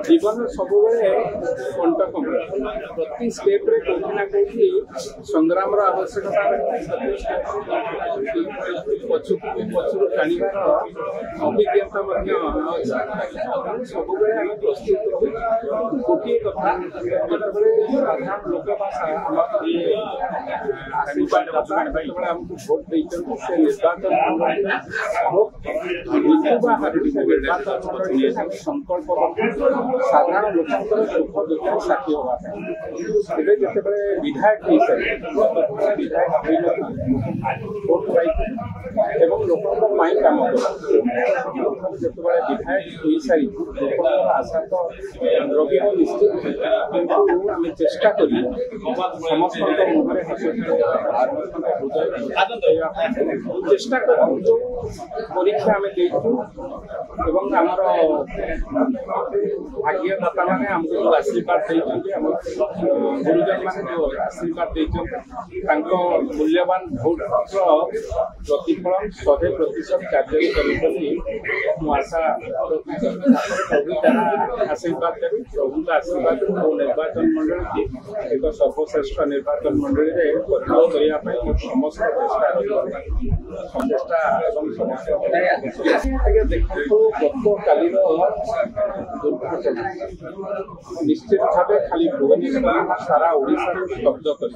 जीवन सब कंटक प्रति स्टेप कौटि ना कौटि संग्राम आवश्यकता पचु पचु जानार अभिज्ञता सब प्रस्तुत गोटे कथा जो साधारण लोक आमको भोट देते से निर्वाचन संकल्प साधारण लोक सुख दुख साथी हाँपे जिते विधायक हो सारे विधायक भोट पाई लोक कम जो विधायक हो सारी लोक आशा तो रही निश्चित आम चेष्टा कर समस्त मुहर चेष्टा कर जो परीक्षा आम देचु आमर भाग्यदाता मैंने आमको जो आशीर्वाद देते गुरुजन मैंने जो आशीर्वाद देते मूल्यवान भोट प्रतिफलन 100% कार्य आशा प्रभु जहाँ आशीर्वाद देवी प्रभु आशीर्वाद निर्वाचन मंडली एक सर्वश्रेष्ठ निर्वाचन मंडली में परिणत करने समस्त चेष्टा देखो गत काली दुर्घटना निश्चित भाव खाली भुवनेश्वर सारा ओडिशा स्तब्ध कर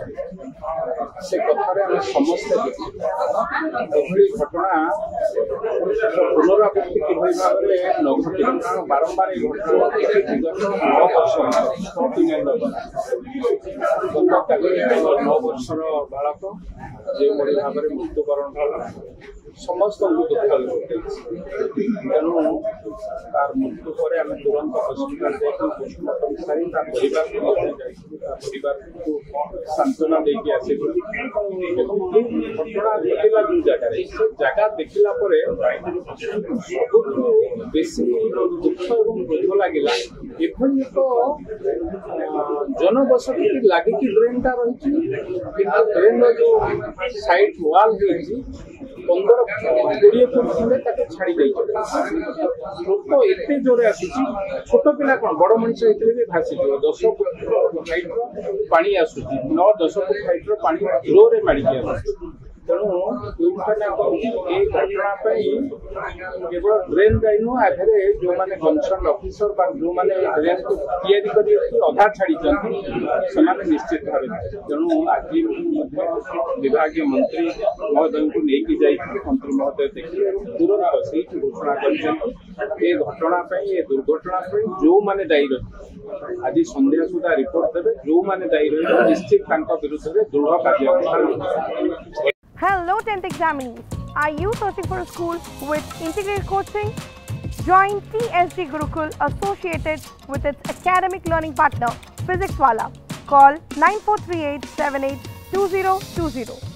से कथार समस्ते एभली घटना पुनरावृत्ति किभली भाव में न घटे कारण बारंबार घटना विगत 9 वर्ष गत काली 9 वर्षर बालक जो भाव में मृत्युवरण समस्त दुख तेणु तार मृत्यु पर आम तुरंत हस्पिटाल पोस्टमार्टम सारी परिवार को सांत्वना देके आस घटना घटला जो जगह से जगह देखला सबुठ बेसी दुख और बोध लगे एभली एक जनबसति लगिकी ड्रेनटा रही ड्रेन जो साइड वाल 15-20 फुट खंडे छाड़ी स्रोत एत जोरे आसूची छोट पिला कौन बड़ मनीष होते भी भासी 10 फुट हाइट पानी आसूची 9-10 फुट हाइट पानी जोरे माड़ी तेणु घटना केवल ड्रेन जाइनु आगे जो मैंने कंसर्न ऑफिसर जो मैंने ड्रेन को अधा छाड़ी से निश्चित भाव तेणु आज विभाग मंत्री महोदय को लेकिन मंत्री महोदय देखिए तुरंत से घोषणा कर घटना दुर्घटना जो मैंने दायी रही आज संध्या सुधा रिपोर्ट देवे जो मैंने दायी रही निश्चित विरुद्ध में दृढ़ कार्य। Hello 10th examinees, are you searching for a school with integrated coaching? Join TSG Gurukul associated with its academic learning partner Physics Wala. Call 9438 782020.